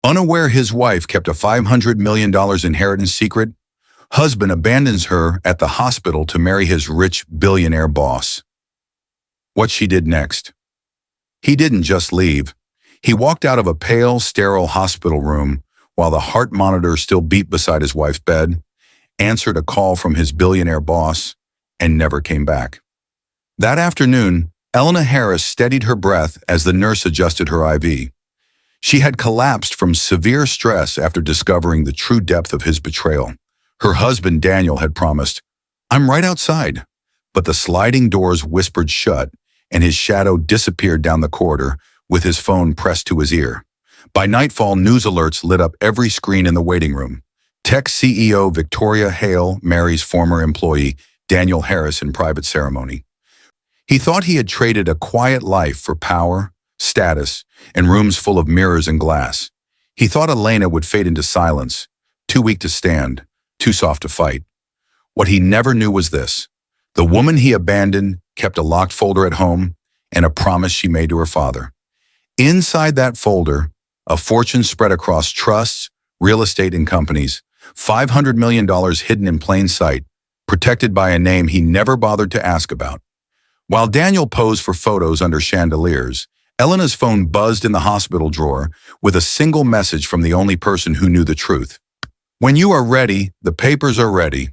Unaware his wife kept a $500 million inheritance secret, husband abandons her at the hospital to marry his rich billionaire boss. What she did next? He didn't just leave. He walked out of a pale, sterile hospital room while the heart monitor still beat beside his wife's bed, answered a call from his billionaire boss, and never came back. That afternoon, Elena Harris steadied her breath as the nurse adjusted her IV. She had collapsed from severe stress after discovering the true depth of his betrayal. Her husband, Daniel, had promised, "I'm right outside." But the sliding doors whispered shut, and his shadow disappeared down the corridor with his phone pressed to his ear. By nightfall, news alerts lit up every screen in the waiting room. Tech CEO Victoria Hale marries former employee Daniel Harris in private ceremony. He thought he had traded a quiet life for power, status, and rooms full of mirrors and glass. He thought Elena would fade into silence, too weak to stand, too soft to fight. What he never knew was this: the woman he abandoned kept a locked folder at home and a promise she made to her father. Inside that folder, a fortune spread across trusts, real estate, and companies, $500 million hidden in plain sight, protected by a name he never bothered to ask about. While Daniel posed for photos under chandeliers, Elena's phone buzzed in the hospital drawer with a single message from the only person who knew the truth. "When you are ready, the papers are ready."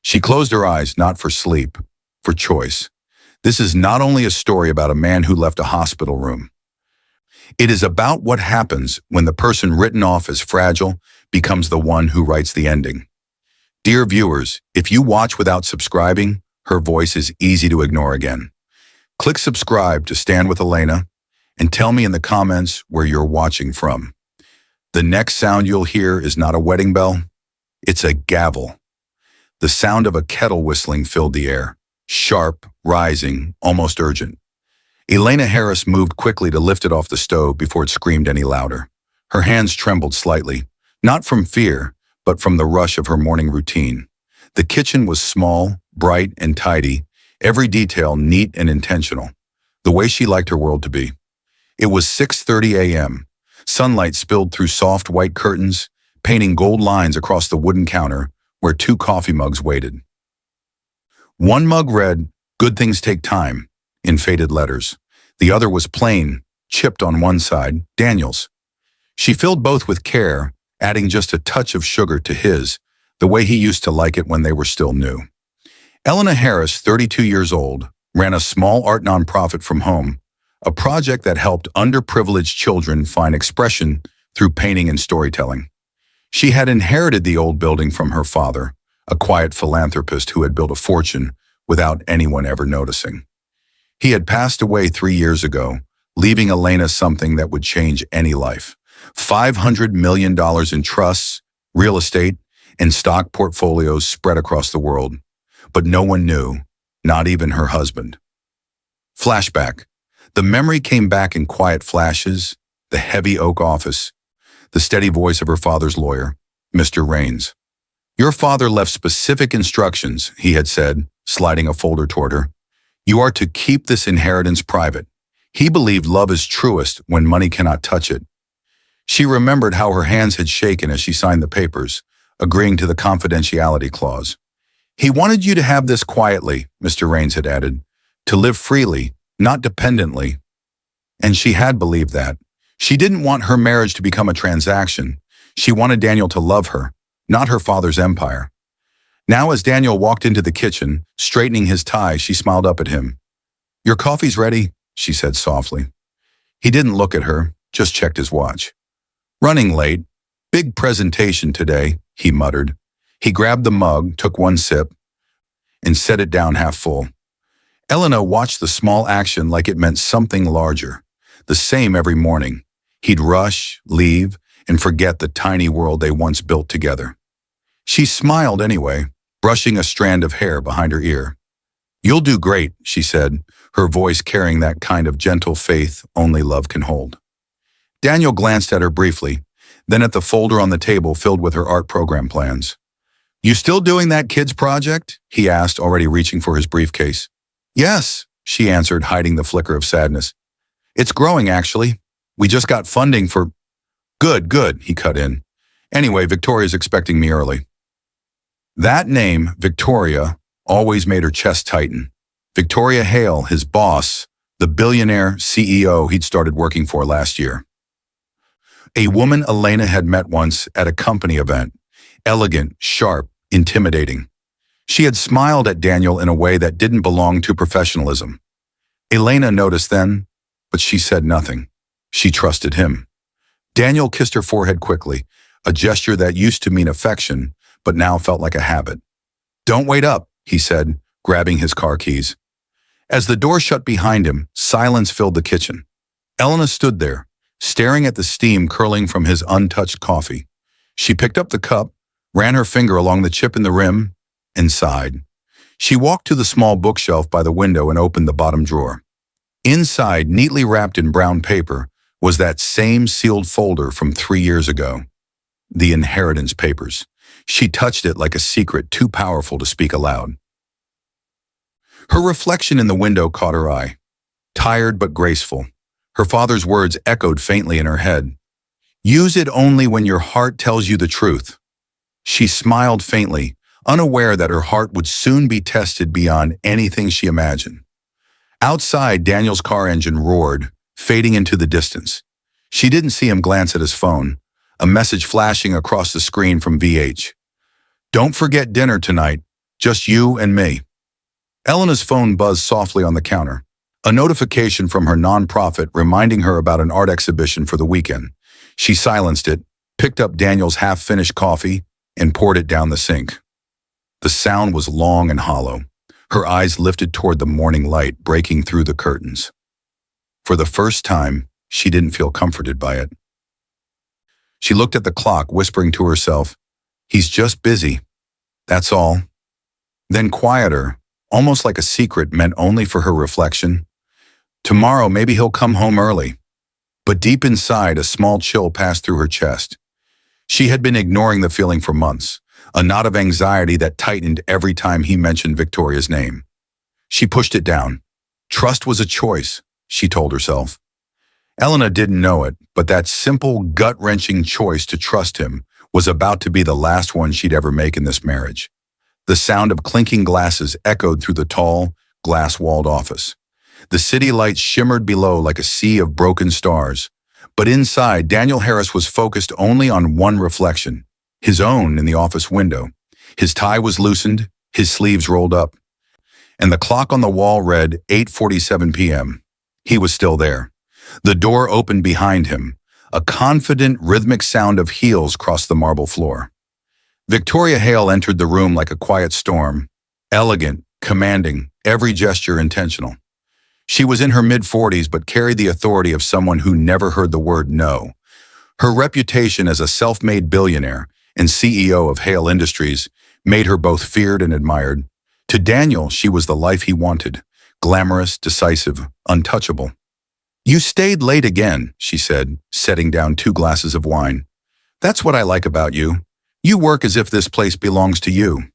She closed her eyes, not for sleep, for choice. This is not only a story about a man who left a hospital room. It is about what happens when the person written off as fragile becomes the one who writes the ending. Dear viewers, if you watch without subscribing, her voice is easy to ignore again. Click subscribe to stand with Elena, and tell me in the comments where you're watching from. The next sound you'll hear is not a wedding bell, it's a gavel. The sound of a kettle whistling filled the air, sharp, rising, almost urgent. Elena Harris moved quickly to lift it off the stove before it screamed any louder. Her hands trembled slightly, not from fear, but from the rush of her morning routine. The kitchen was small, bright, and tidy, every detail neat and intentional, the way she liked her world to be. It was 6:30 a.m. Sunlight spilled through soft white curtains, painting gold lines across the wooden counter where 2 coffee mugs waited. One mug read, "Good things take time," in faded letters. The other was plain, chipped on one side, Daniel's. She filled both with care, adding just a touch of sugar to his, the way he used to like it when they were still new. Elena Harris, 32 years old, ran a small art nonprofit from home, a project that helped underprivileged children find expression through painting and storytelling. She had inherited the old building from her father, a quiet philanthropist who had built a fortune without anyone ever noticing. He had passed away 3 years ago, leaving Elena something that would change any life: $500 million in trusts, real estate, and stock portfolios spread across the world. But no one knew, not even her husband. Flashback. The memory came back in quiet flashes: the heavy oak office, the steady voice of her father's lawyer, Mr. Rains. "Your father left specific instructions," he had said, sliding a folder toward her. "You are to keep this inheritance private. He believed love is truest when money cannot touch it." She remembered how her hands had shaken as she signed the papers, agreeing to the confidentiality clause. "He wanted you to have this quietly," Mr. Rains had added, "to live freely, not dependently." And she had believed that. She didn't want her marriage to become a transaction. She wanted Daniel to love her, not her father's empire. Now, as Daniel walked into the kitchen, straightening his tie, she smiled up at him. "Your coffee's ready," she said softly. He didn't look at her, just checked his watch. "Running late. Big presentation today," he muttered. He grabbed the mug, took one sip, and set it down half full. Elena watched the small action like it meant something larger. The same every morning. He'd rush, leave, and forget the tiny world they once built together. She smiled anyway, brushing a strand of hair behind her ear. "You'll do great," she said, her voice carrying that kind of gentle faith only love can hold. Daniel glanced at her briefly, then at the folder on the table filled with her art program plans. "You still doing that kids project?" he asked, already reaching for his briefcase. "Yes," she answered, hiding the flicker of sadness. "It's growing, actually. We just got funding for—" Good, he cut in. Anyway, Victoria's expecting me early. That name, Victoria, always made her chest tighten. Victoria Hale, his boss, the billionaire CEO he'd started working for last year. A woman Elena had met once at a company event. Elegant, sharp, intimidating. She had smiled at Daniel in a way that didn't belong to professionalism. Elena noticed then, but she said nothing. She trusted him. Daniel kissed her forehead quickly, a gesture that used to mean affection, but now felt like a habit. "Don't wait up," he said, grabbing his car keys. As the door shut behind him, silence filled the kitchen. Elena stood there, staring at the steam curling from his untouched coffee. She picked up the cup, ran her finger along the chip in the rim, and sighed. She walked to the small bookshelf by the window and opened the bottom drawer. Inside, neatly wrapped in brown paper, was that same sealed folder from 3 years ago. The inheritance papers. She touched it like a secret too powerful to speak aloud. Her reflection in the window caught her eye. Tired but graceful. Her father's words echoed faintly in her head. "Use it only when your heart tells you the truth." She smiled faintly, unaware that her heart would soon be tested beyond anything she imagined. Outside, Daniel's car engine roared, fading into the distance. She didn't see him glance at his phone, a message flashing across the screen from VH. "Don't forget dinner tonight, just you and me." Elena's phone buzzed softly on the counter, a notification from her nonprofit reminding her about an art exhibition for the weekend. She silenced it, picked up Daniel's half-finished coffee, and poured it down the sink. The sound was long and hollow. Her eyes lifted toward the morning light breaking through the curtains. For the first time, she didn't feel comforted by it. She looked at the clock, whispering to herself, "He's just busy. That's all." Then quieter, almost like a secret meant only for her reflection. "Tomorrow maybe he'll come home early." But deep inside, a small chill passed through her chest. She had been ignoring the feeling for months, a knot of anxiety that tightened every time he mentioned Victoria's name. She pushed it down. Trust was a choice, she told herself. Elena didn't know it, but that simple, gut-wrenching choice to trust him was about to be the last one she'd ever make in this marriage. The sound of clinking glasses echoed through the tall, glass-walled office. The city lights shimmered below like a sea of broken stars. But inside, Daniel Harris was focused only on one reflection, his own in the office window. His tie was loosened, his sleeves rolled up, and the clock on the wall read 8:47 p.m. He was still there. The door opened behind him. A confident, rhythmic sound of heels crossed the marble floor. Victoria Hale entered the room like a quiet storm, elegant, commanding, every gesture intentional. She was in her mid-40s but carried the authority of someone who never heard the word no. Her reputation as a self-made billionaire and CEO of Hale Industries made her both feared and admired. To Daniel, she was the life he wanted, glamorous, decisive, untouchable. "You stayed late again," she said, setting down 2 glasses of wine. "That's what I like about you. You work as if this place belongs to you."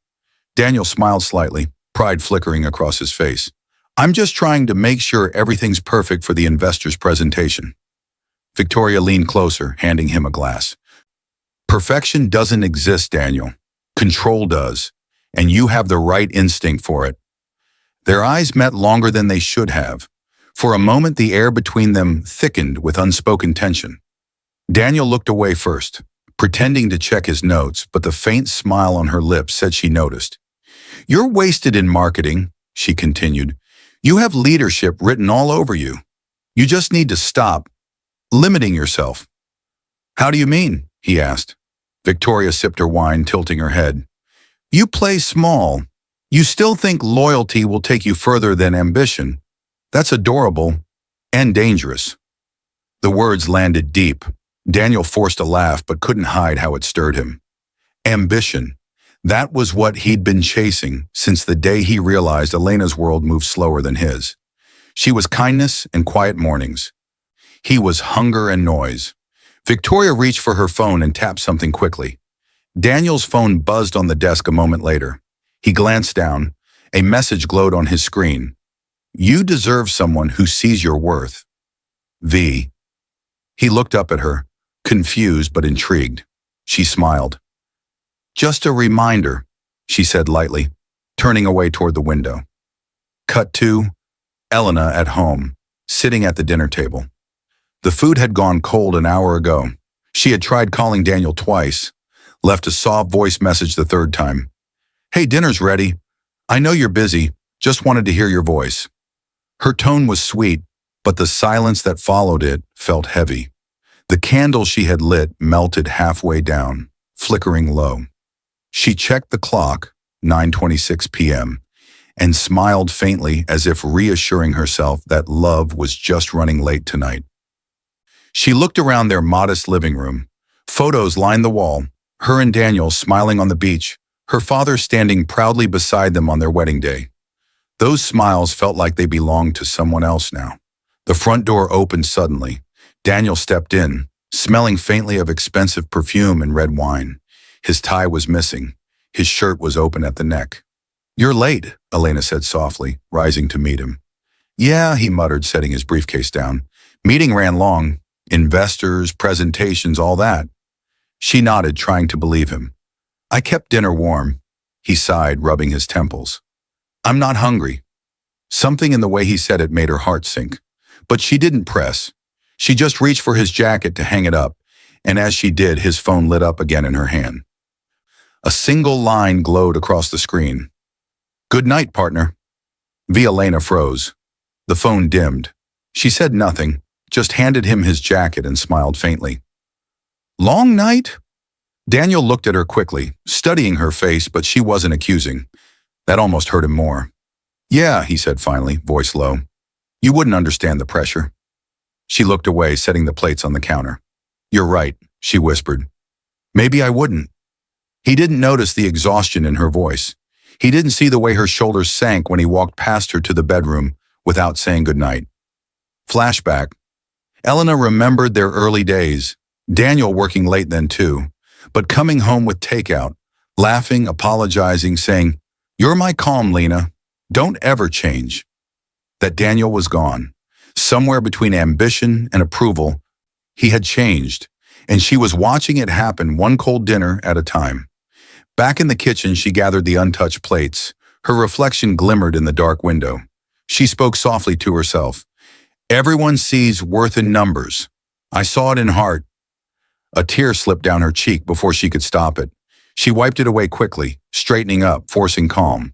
Daniel smiled slightly, pride flickering across his face. "I'm just trying to make sure everything's perfect for the investor's presentation." Victoria leaned closer, handing him a glass. "Perfection doesn't exist, Daniel. Control does, and you have the right instinct for it." Their eyes met longer than they should have. For a moment, the air between them thickened with unspoken tension. Daniel looked away first, pretending to check his notes, but the faint smile on her lips said she noticed. "You're wasted in marketing," she continued. "You have leadership written all over you. You just need to stop limiting yourself." "How do you mean?" he asked. Victoria sipped her wine, tilting her head. "You play small. You still think loyalty will take you further than ambition. That's adorable and dangerous." The words landed deep. Daniel forced a laugh but couldn't hide how it stirred him. Ambition. That was what he'd been chasing since the day he realized Elena's world moved slower than his. She was kindness and quiet mornings. He was hunger and noise. Victoria reached for her phone and tapped something quickly. Daniel's phone buzzed on the desk a moment later. He glanced down. A message glowed on his screen. "You deserve someone who sees your worth. V." He looked up at her, confused but intrigued. She smiled. Just a reminder, she said lightly, turning away toward the window. Cut to Elena at home, sitting at the dinner table. The food had gone cold an hour ago. She had tried calling Daniel twice, left a soft voice message the third time. Hey, dinner's ready. I know you're busy, just wanted to hear your voice. Her tone was sweet, but the silence that followed it felt heavy. The candle she had lit melted halfway down, flickering low. She checked the clock, 9:26 p.m., and smiled faintly as if reassuring herself that love was just running late tonight. She looked around their modest living room. Photos lined the wall, her and Daniel smiling on the beach, her father standing proudly beside them on their wedding day. Those smiles felt like they belonged to someone else now. The front door opened suddenly. Daniel stepped in, smelling faintly of expensive perfume and red wine. His tie was missing. His shirt was open at the neck. You're late, Elena said softly, rising to meet him. Yeah, he muttered, setting his briefcase down. Meeting ran long. Investors, presentations, all that. She nodded, trying to believe him. I kept dinner warm. He sighed, rubbing his temples. I'm not hungry. Something in the way he said it made her heart sink. But she didn't press. She just reached for his jacket to hang it up, and as she did, his phone lit up again in her hand. A single line glowed across the screen. Good night, partner. Elena froze. The phone dimmed. She said nothing, just handed him his jacket and smiled faintly. Long night? Daniel looked at her quickly, studying her face, but she wasn't accusing. That almost hurt him more. Yeah, he said finally, voice low. You wouldn't understand the pressure. She looked away, setting the plates on the counter. You're right, she whispered. Maybe I wouldn't. He didn't notice the exhaustion in her voice. He didn't see the way her shoulders sank when he walked past her to the bedroom without saying goodnight. Flashback. Elena remembered their early days, Daniel working late then too, but coming home with takeout, laughing, apologizing, saying, You're my calm, Lena. Don't ever change. That Daniel was gone. Somewhere between ambition and approval, he had changed, and she was watching it happen one cold dinner at a time. Back in the kitchen, she gathered the untouched plates. Her reflection glimmered in the dark window. She spoke softly to herself. Everyone sees worth in numbers. I saw it in heart. A tear slipped down her cheek before she could stop it. She wiped it away quickly, straightening up, forcing calm.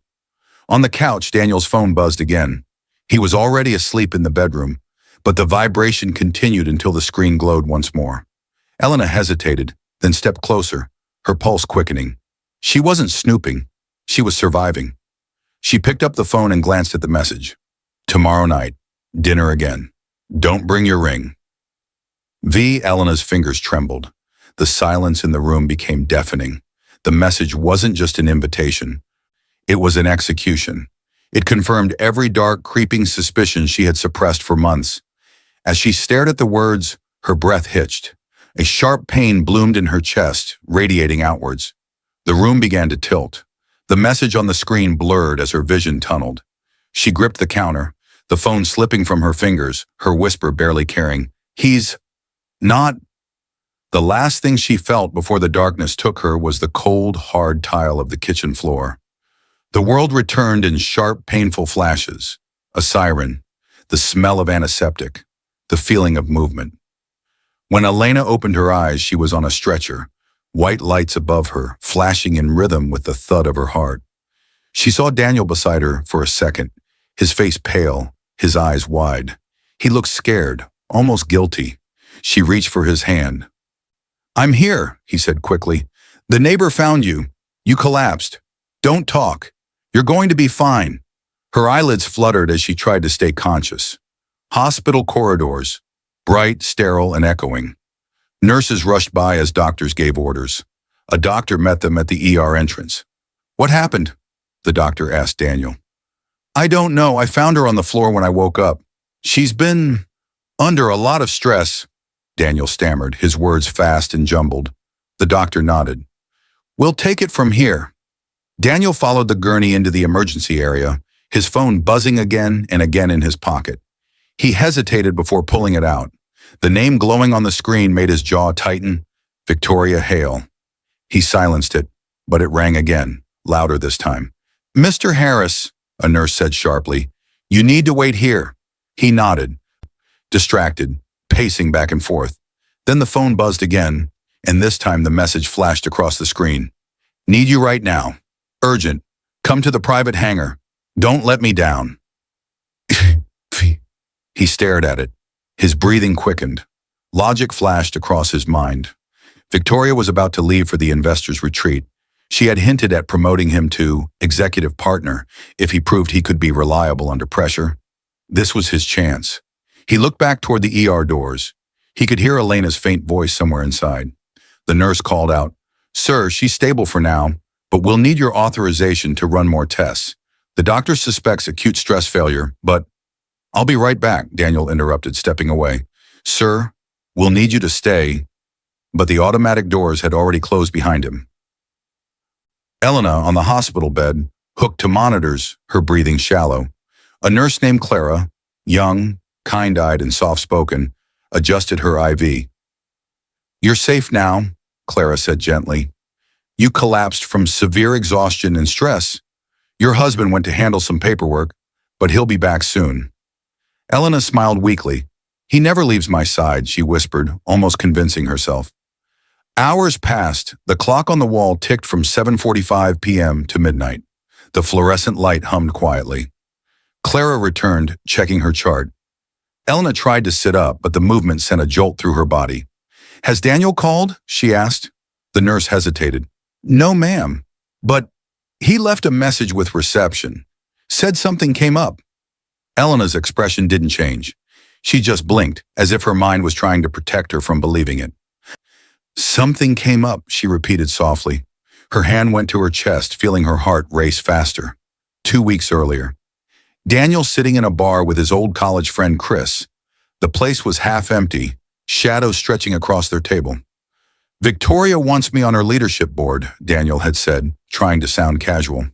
On the couch, Daniel's phone buzzed again. He was already asleep in the bedroom, but the vibration continued until the screen glowed once more. Elena hesitated, then stepped closer, her pulse quickening. She wasn't snooping. She was surviving. She picked up the phone and glanced at the message. Tomorrow night, dinner again. Don't bring your ring. Elena's fingers trembled. The silence in the room became deafening. The message wasn't just an invitation. It was an execution. It confirmed every dark, creeping suspicion she had suppressed for months. As she stared at the words, her breath hitched. A sharp pain bloomed in her chest, radiating outwards. The room began to tilt. The message on the screen blurred as her vision tunneled. She gripped the counter, the phone slipping from her fingers, her whisper barely carrying, He's not. The last thing she felt before the darkness took her was the cold, hard tile of the kitchen floor. The world returned in sharp, painful flashes. A siren, the smell of antiseptic, the feeling of movement. When Elena opened her eyes, she was on a stretcher, white lights above her, flashing in rhythm with the thud of her heart. She saw Daniel beside her for a second, his face pale, his eyes wide. He looked scared, almost guilty. She reached for his hand. I'm here, he said quickly. The neighbor found you. You collapsed. Don't talk. You're going to be fine. Her eyelids fluttered as she tried to stay conscious. Hospital corridors, bright, sterile, and echoing. Nurses rushed by as doctors gave orders. A doctor met them at the ER entrance. What happened? The doctor asked Daniel. I don't know. I found her on the floor when I woke up. She's been under a lot of stress, Daniel stammered, his words fast and jumbled. The doctor nodded. We'll take it from here. Daniel followed the gurney into the emergency area, his phone buzzing again and again in his pocket. He hesitated before pulling it out. The name glowing on the screen made his jaw tighten. Victoria Hale. He silenced it, but it rang again, louder this time. Mr. Harris, a nurse said sharply, you need to wait here. He nodded, distracted, pacing back and forth. Then the phone buzzed again, and this time the message flashed across the screen. Need you right now. Urgent. Come to the private hangar. Don't let me down. He stared at it. His breathing quickened. Logic flashed across his mind. Victoria was about to leave for the investors' retreat. She had hinted at promoting him to executive partner if he proved he could be reliable under pressure. This was his chance. He looked back toward the ER doors. He could hear Elena's faint voice somewhere inside. The nurse called out, Sir, she's stable for now, but we'll need your authorization to run more tests. The doctor suspects acute stress failure, but I'll be right back, Daniel interrupted, stepping away. Sir, we'll need you to stay. But the automatic doors had already closed behind him. Elena, on the hospital bed, hooked to monitors, her breathing shallow. A nurse named Clara, young, kind-eyed and soft-spoken, adjusted her IV. You're safe now, Clara said gently. You collapsed from severe exhaustion and stress. Your husband went to handle some paperwork, but he'll be back soon. Elena smiled weakly. He never leaves my side, she whispered, almost convincing herself. Hours passed. The clock on the wall ticked from 7:45 p.m. to midnight. The fluorescent light hummed quietly. Clara returned, checking her chart. Elena tried to sit up, but the movement sent a jolt through her body. Has Daniel called? She asked. The nurse hesitated. No, ma'am. But he left a message with reception. Said something came up. Elena's expression didn't change. She just blinked, as if her mind was trying to protect her from believing it. Something came up, she repeated softly. Her hand went to her chest, feeling her heart race faster. 2 weeks earlier. Daniel sitting in a bar with his old college friend Chris. The place was half empty, shadows stretching across their table. Victoria wants me on her leadership board, Daniel had said, trying to sound casual.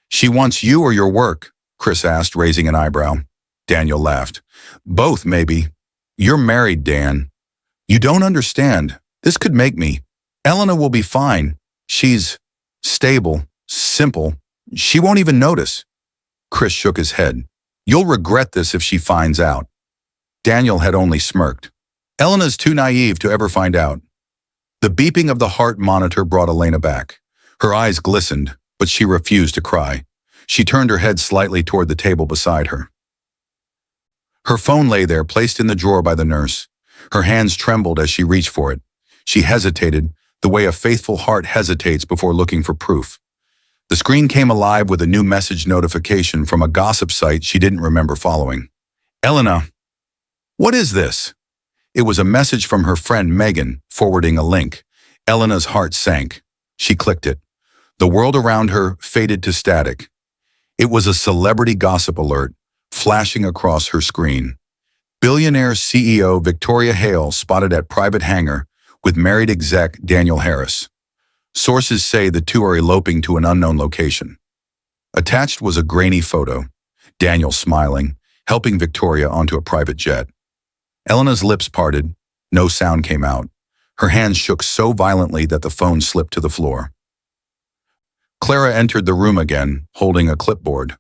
She wants you or your work? Chris asked, raising an eyebrow. Daniel laughed. Both, maybe. You're married, Dan. You don't understand. This could make me. Elena will be fine. She's stable, simple. She won't even notice. Chris shook his head. You'll regret this if she finds out. Daniel had only smirked. Elena's too naive to ever find out. The beeping of the heart monitor brought Elena back. Her eyes glistened, but she refused to cry. She turned her head slightly toward the table beside her. Her phone lay there, placed in the drawer by the nurse. Her hands trembled as she reached for it. She hesitated, the way a faithful heart hesitates before looking for proof. The screen came alive with a new message notification from a gossip site she didn't remember following. Elena, what is this? It was a message from her friend Megan, forwarding a link. Elena's heart sank. She clicked it. The world around her faded to static. It was a celebrity gossip alert, flashing across her screen. Billionaire CEO Victoria Hale spotted at private hangar with married exec Daniel Harris. Sources say the two are eloping to an unknown location. Attached was a grainy photo, Daniel smiling, helping Victoria onto a private jet. Elena's lips parted, no sound came out. Her hands shook so violently that the phone slipped to the floor. Clara entered the room again, holding a clipboard.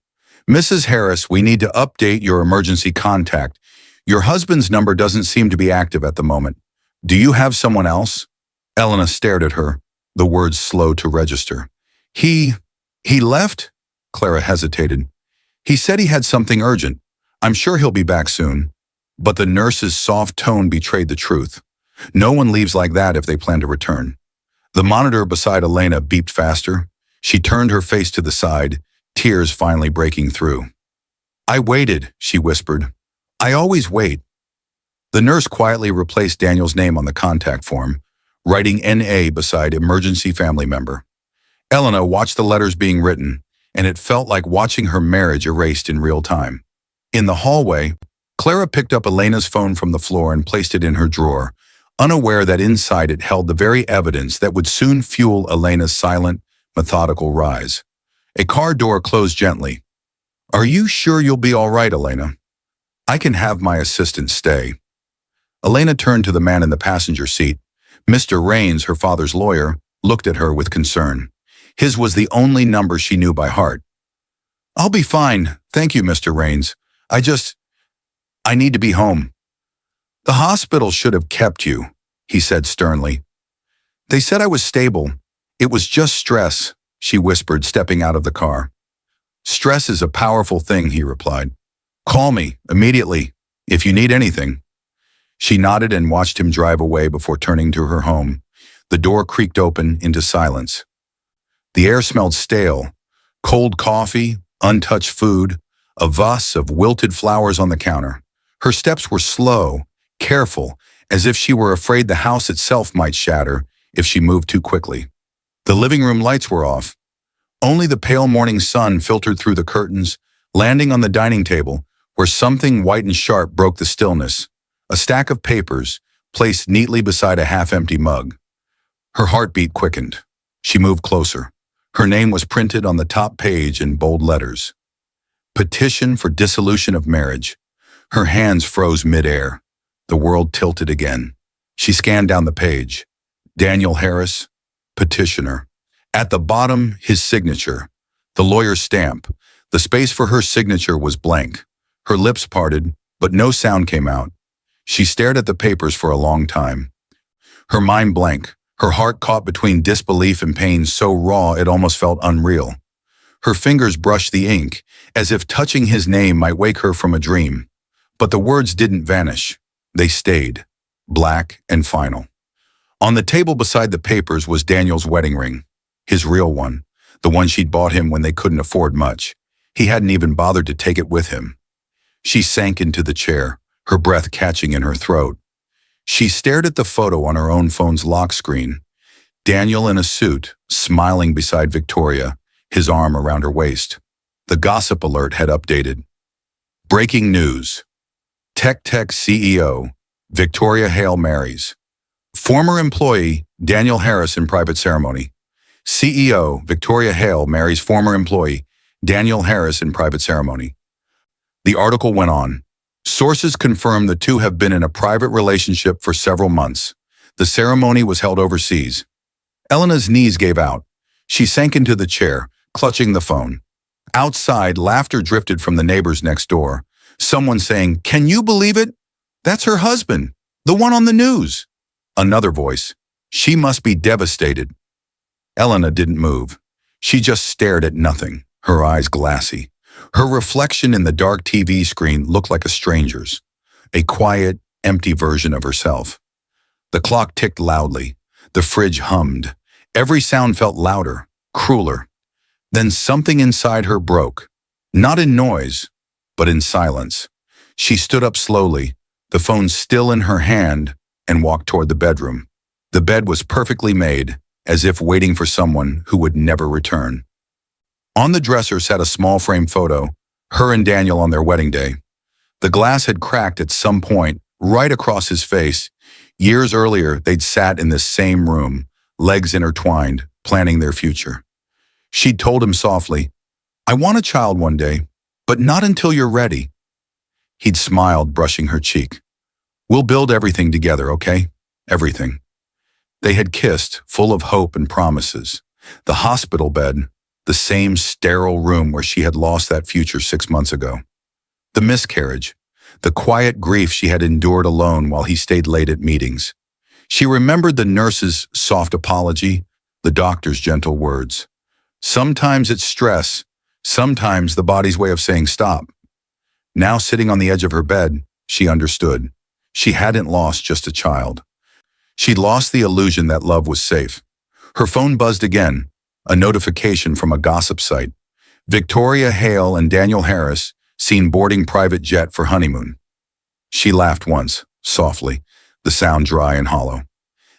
Mrs. Harris, we need to update your emergency contact. Your husband's number doesn't seem to be active at the moment. Do you have someone else? Elena stared at her, the words slow to register. He left? Clara hesitated. He said he had something urgent. I'm sure he'll be back soon. But the nurse's soft tone betrayed the truth. No one leaves like that if they plan to return. The monitor beside Elena beeped faster. She turned her face to the side, tears finally breaking through. I waited, she whispered. I always wait. The nurse quietly replaced Daniel's name on the contact form, writing NA beside emergency family member. Elena watched the letters being written, and it felt like watching her marriage erased in real time. In the hallway, Clara picked up Elena's phone from the floor and placed it in her drawer, unaware that inside it held the very evidence that would soon fuel Elena's silent, methodical rise. A car door closed gently. Are you sure you'll be all right, Elena? I can have my assistant stay. Elena turned to the man in the passenger seat. Mr. Rains, her father's lawyer, looked at her with concern. His was the only number she knew by heart. "I'll be fine, thank you, Mr. Rains. I need to be home." "The hospital should have kept you," he said sternly. "They said I was stable. It was just stress," she whispered, stepping out of the car. "Stress is a powerful thing," he replied. "Call me, immediately, if you need anything." She nodded and watched him drive away before turning to her home. The door creaked open into silence. The air smelled stale. Cold coffee, untouched food, a vase of wilted flowers on the counter. Her steps were slow, careful, as if she were afraid the house itself might shatter if she moved too quickly. The living room lights were off. Only the pale morning sun filtered through the curtains, landing on the dining table, where something white and sharp broke the stillness. A stack of papers, placed neatly beside a half-empty mug. Her heartbeat quickened. She moved closer. Her name was printed on the top page in bold letters. Petition for dissolution of marriage. Her hands froze mid-air. The world tilted again. She scanned down the page. Daniel Harris, petitioner. At the bottom, his signature. The lawyer's stamp. The space for her signature was blank. Her lips parted, but no sound came out. She stared at the papers for a long time. Her mind blank, her heart caught between disbelief and pain so raw it almost felt unreal. Her fingers brushed the ink, as if touching his name might wake her from a dream. But the words didn't vanish. They stayed, black and final. On the table beside the papers was Daniel's wedding ring, his real one, the one she'd bought him when they couldn't afford much. He hadn't even bothered to take it with him. She sank into the chair, her breath catching in her throat. She stared at the photo on her own phone's lock screen. Daniel in a suit, smiling beside Victoria, his arm around her waist. The gossip alert had updated. Breaking news. Tech CEO, Victoria Hale marries. Former employee, Daniel Harris in private ceremony. CEO, Victoria Hale marries former employee, Daniel Harris in private ceremony. The article went on. Sources confirm the two have been in a private relationship for several months. The ceremony was held overseas. Elena's knees gave out. She sank into the chair, clutching the phone. Outside, laughter drifted from the neighbors next door. Someone saying, "Can you believe it? That's her husband, the one on the news." Another voice, "She must be devastated." Elena didn't move. She just stared at nothing, her eyes glassy. Her reflection in the dark TV screen looked like a stranger's, a quiet, empty version of herself. The clock ticked loudly. The fridge hummed. Every sound felt louder, crueler. Then something inside her broke, not in noise, but in silence. She stood up slowly, the phone still in her hand, and walked toward the bedroom. The bed was perfectly made, as if waiting for someone who would never return. On the dresser sat a small frame photo, her and Daniel on their wedding day. The glass had cracked at some point, right across his face. Years earlier, they'd sat in this same room, legs intertwined, planning their future. She'd told him softly, "I want a child one day, but not until you're ready." He'd smiled, brushing her cheek. "We'll build everything together, okay? Everything." They had kissed, full of hope and promises. The hospital bed, the same sterile room where she had lost that future 6 months ago. The miscarriage, the quiet grief she had endured alone while he stayed late at meetings. She remembered the nurse's soft apology, the doctor's gentle words. Sometimes it's stress, sometimes the body's way of saying stop. Now sitting on the edge of her bed, she understood. She hadn't lost just a child. She'd lost the illusion that love was safe. Her phone buzzed again, a notification from a gossip site. Victoria Hale and Daniel Harris seen boarding private jet for honeymoon. She laughed once, softly, the sound dry and hollow.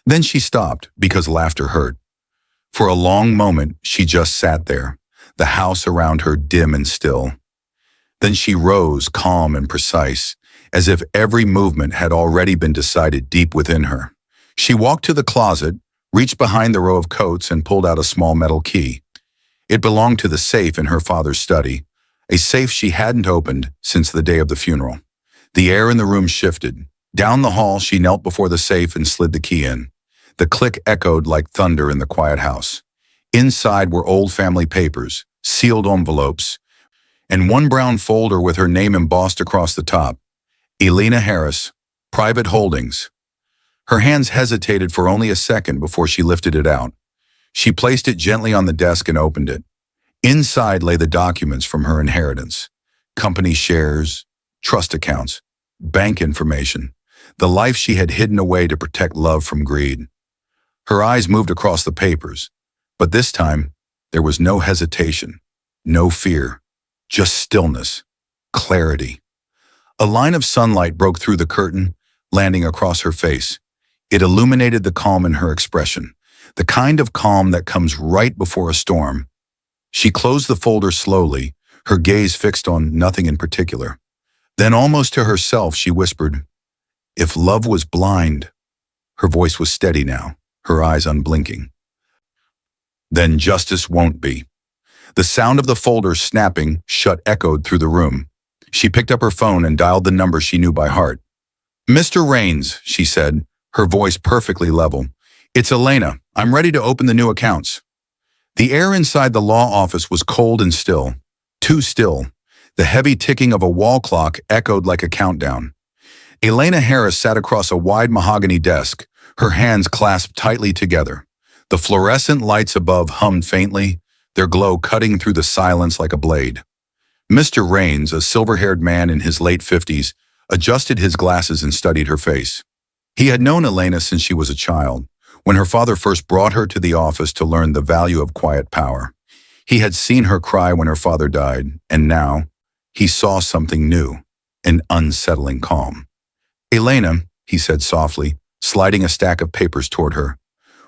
Then she stopped because laughter hurt. For a long moment, she just sat there, the house around her dim and still. Then she rose, calm and precise, as if every movement had already been decided deep within her. She walked to the closet, reached behind the row of coats and pulled out a small metal key. It belonged to the safe in her father's study, a safe she hadn't opened since the day of the funeral. The air in the room shifted. Down the hall, she knelt before the safe and slid the key in. The click echoed like thunder in the quiet house. Inside were old family papers, sealed envelopes, and one brown folder with her name embossed across the top. Elena Harris, Private Holdings. Her hands hesitated for only a second before she lifted it out. She placed it gently on the desk and opened it. Inside lay the documents from her inheritance. Company shares, trust accounts, bank information, the life she had hidden away to protect love from greed. Her eyes moved across the papers, but this time there was no hesitation, no fear, just stillness, clarity. A line of sunlight broke through the curtain, landing across her face. It illuminated the calm in her expression, the kind of calm that comes right before a storm. She closed the folder slowly, her gaze fixed on nothing in particular. Then almost to herself, she whispered, "If love was blind," her voice was steady now, her eyes unblinking, "then justice won't be." The sound of the folder snapping shut echoed through the room. She picked up her phone and dialed the number she knew by heart. "Mr. Rains," she said, her voice perfectly level. "It's Elena. I'm ready to open the new accounts." The air inside the law office was cold and still, too still. The heavy ticking of a wall clock echoed like a countdown. Elena Harris sat across a wide mahogany desk, her hands clasped tightly together. The fluorescent lights above hummed faintly, their glow cutting through the silence like a blade. Mr. Rains, a silver-haired man in his late 50s, adjusted his glasses and studied her face. He had known Elena since she was a child, when her father first brought her to the office to learn the value of quiet power. He had seen her cry when her father died, and now he saw something new, an unsettling calm. "Elena," he said softly, sliding a stack of papers toward her,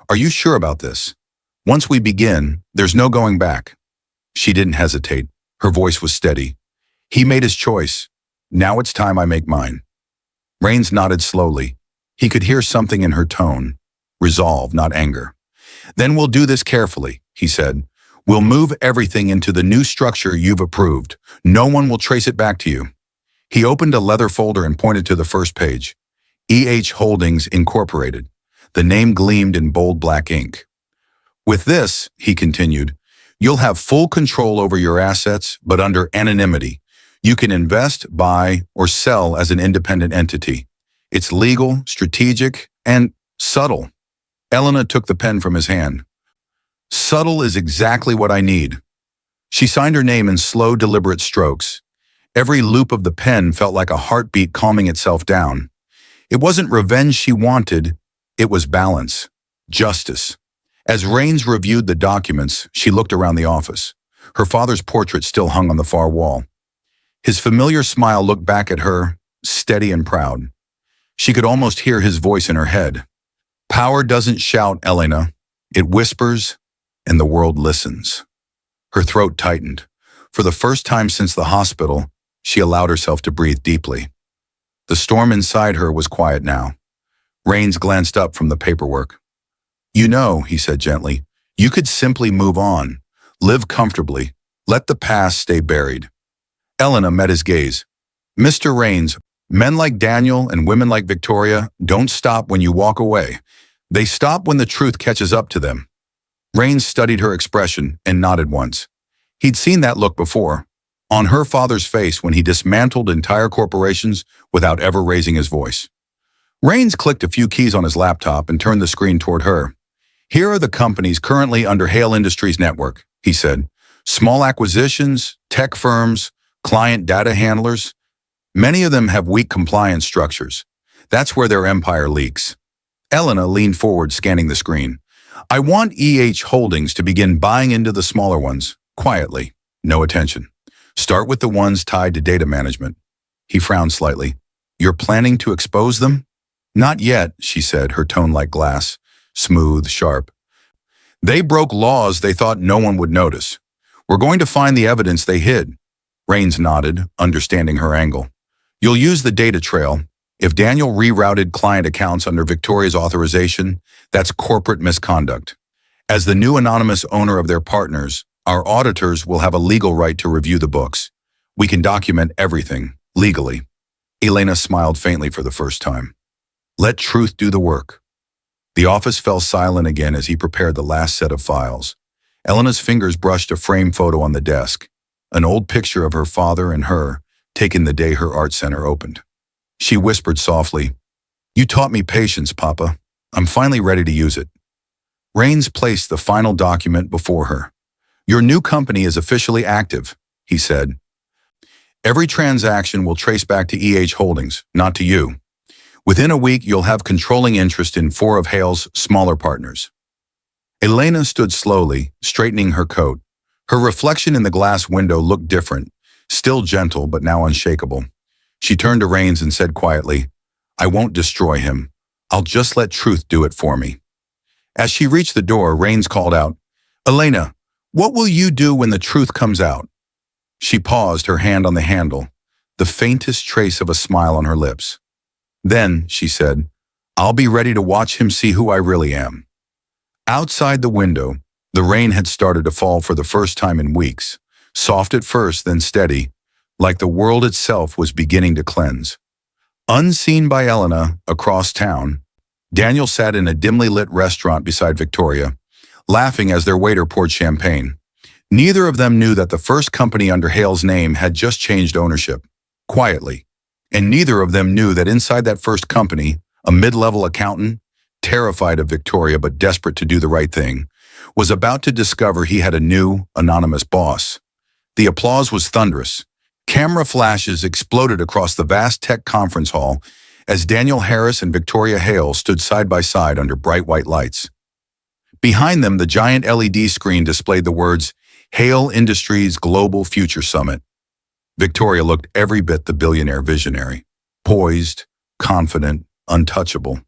"are you sure about this? Once we begin, there's no going back." She didn't hesitate. Her voice was steady. "He made his choice. Now it's time I make mine." Rains nodded slowly. He could hear something in her tone, resolve, not anger. "Then we'll do this carefully," he said. "We'll move everything into the new structure you've approved. No one will trace it back to you." He opened a leather folder and pointed to the first page. EH Holdings Incorporated. The name gleamed in bold black ink. "With this," he continued, "you'll have full control over your assets, but under anonymity. You can invest, buy, or sell as an independent entity. It's legal, strategic, and subtle." Elena took the pen from his hand. "Subtle is exactly what I need." She signed her name in slow, deliberate strokes. Every loop of the pen felt like a heartbeat calming itself down. It wasn't revenge she wanted, it was balance, justice. As Rains reviewed the documents, she looked around the office. Her father's portrait still hung on the far wall. His familiar smile looked back at her, steady and proud. She could almost hear his voice in her head. "Power doesn't shout, Elena. It whispers, and the world listens." Her throat tightened. For the first time since the hospital, she allowed herself to breathe deeply. The storm inside her was quiet now. Rains glanced up from the paperwork. "You know," he said gently, "you could simply move on, live comfortably, let the past stay buried." Elena met his gaze. "Mr. Rains, men like Daniel and women like Victoria don't stop when you walk away. They stop when the truth catches up to them." Rains studied her expression and nodded once. He'd seen that look before, on her father's face when he dismantled entire corporations without ever raising his voice. Rains clicked a few keys on his laptop and turned the screen toward her. "Here are the companies currently under Hale Industries Network," he said. "Small acquisitions, tech firms, client data handlers. Many of them have weak compliance structures. That's where their empire leaks." Elena leaned forward, scanning the screen. "I want EH Holdings to begin buying into the smaller ones, quietly, no attention. Start with the ones tied to data management." He frowned slightly. "You're planning to expose them?" "Not yet," she said, her tone like glass, smooth, sharp. "They broke laws they thought no one would notice. We're going to find the evidence they hid." Rains nodded, understanding her angle. "You'll use the data trail. If Daniel rerouted client accounts under Victoria's authorization, that's corporate misconduct. As the new anonymous owner of their partners, our auditors will have a legal right to review the books. We can document everything, legally." Elena smiled faintly for the first time. Let truth do the work. The office fell silent again as he prepared the last set of files. Elena's fingers brushed a framed photo on the desk, an old picture of her father and her, taken the day her art center opened. She whispered softly, "You taught me patience, Papa. I'm finally ready to use it." Rains placed the final document before her. "Your new company is officially active," he said. "Every transaction will trace back to EH Holdings, not to you. Within a week, you'll have controlling interest in 4 of Hale's smaller partners." Elena stood slowly, straightening her coat. Her reflection in the glass window looked different, still gentle but now unshakable. She turned to Rains and said quietly, "I won't destroy him. I'll just let truth do it for me." As she reached the door, Rains called out, "Elena, what will you do when the truth comes out?" She paused, her hand on the handle, the faintest trace of a smile on her lips. "Then," she said, "I'll be ready to watch him see who I really am." Outside the window, the rain had started to fall for the first time in weeks, soft at first, then steady, like the world itself was beginning to cleanse. Unseen by Elena, across town, Daniel sat in a dimly lit restaurant beside Victoria, laughing as their waiter poured champagne. Neither of them knew that the first company under Hale's name had just changed ownership, quietly. And neither of them knew that inside that first company, a mid-level accountant, terrified of Victoria but desperate to do the right thing, was about to discover he had a new, anonymous boss. The applause was thunderous. Camera flashes exploded across the vast tech conference hall as Daniel Harris and Victoria Hale stood side by side under bright white lights. Behind them, the giant LED screen displayed the words, "Hale Industries Global Future Summit." Victoria looked every bit the billionaire visionary, poised, confident, untouchable.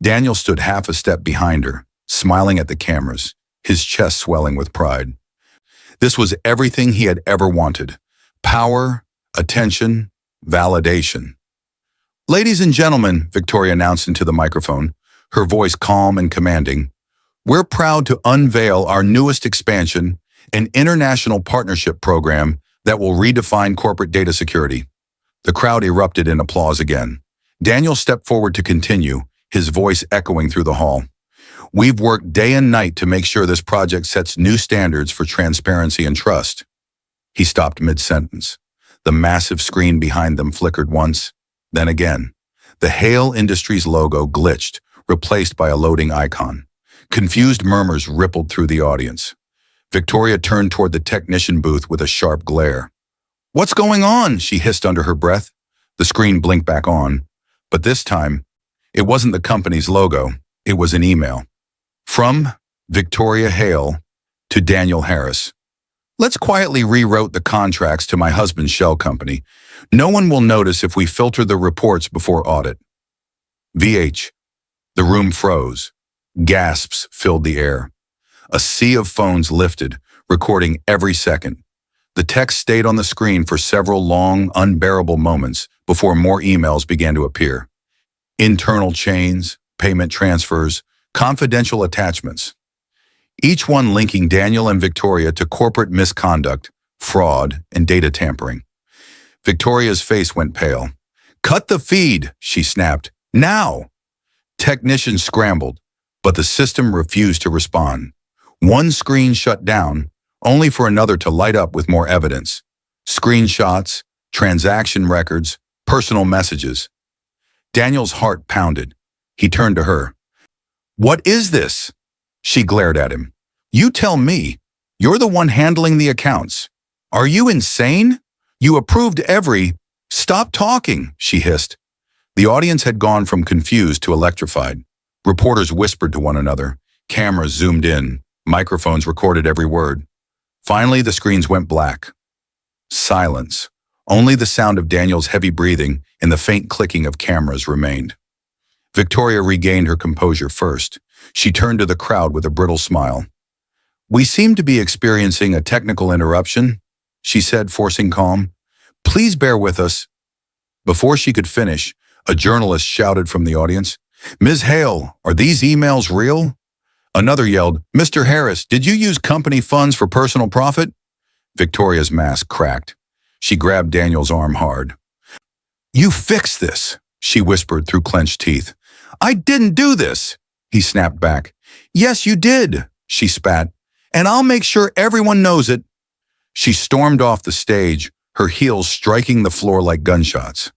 Daniel stood half a step behind her, smiling at the cameras, his chest swelling with pride. This was everything he had ever wanted: power, attention, validation. "Ladies and gentlemen," Victoria announced into the microphone, her voice calm and commanding, "we're proud to unveil our newest expansion, an international partnership program that will redefine corporate data security." The crowd erupted in applause again. Daniel stepped forward to continue, his voice echoing through the hall. "We've worked day and night to make sure this project sets new standards for transparency and trust." He stopped mid-sentence. The massive screen behind them flickered once, then again. The Hale Industries logo glitched, replaced by a loading icon. Confused murmurs rippled through the audience. Victoria turned toward the technician booth with a sharp glare. "What's going on?" she hissed under her breath. The screen blinked back on, but this time, it wasn't the company's logo, it was an email. From Victoria Hale to Daniel Harris. "Let's quietly rewrote the contracts to my husband's shell company. No one will notice if we filter the reports before audit." VH. The room froze. Gasps filled the air. A sea of phones lifted, recording every second. The text stayed on the screen for several long, unbearable moments before more emails began to appear. Internal chains, payment transfers, confidential attachments. Each one linking Daniel and Victoria to corporate misconduct, fraud, and data tampering. Victoria's face went pale. "Cut the feed," she snapped. "Now!" Technicians scrambled, but the system refused to respond. One screen shut down, only for another to light up with more evidence. Screenshots, transaction records, personal messages. Daniel's heart pounded. He turned to her. "What is this?" She glared at him. "You tell me. You're the one handling the accounts. Are you insane? You approved every—" "Stop talking," she hissed. The audience had gone from confused to electrified. Reporters whispered to one another. Cameras zoomed in. Microphones recorded every word. Finally, the screens went black. Silence. Only the sound of Daniel's heavy breathing and the faint clicking of cameras remained. Victoria regained her composure first. She turned to the crowd with a brittle smile. "We seem to be experiencing a technical interruption," she said, forcing calm. "Please bear with us." Before she could finish, a journalist shouted from the audience, "Ms. Hale, are these emails real?" Another yelled, "Mr. Harris, did you use company funds for personal profit?" Victoria's mask cracked. She grabbed Daniel's arm hard. "You fix this," she whispered through clenched teeth. I didn't do this, he snapped back. Yes, you did, she spat, and I'll make sure everyone knows it. She stormed off the stage, her heels striking the floor like gunshots.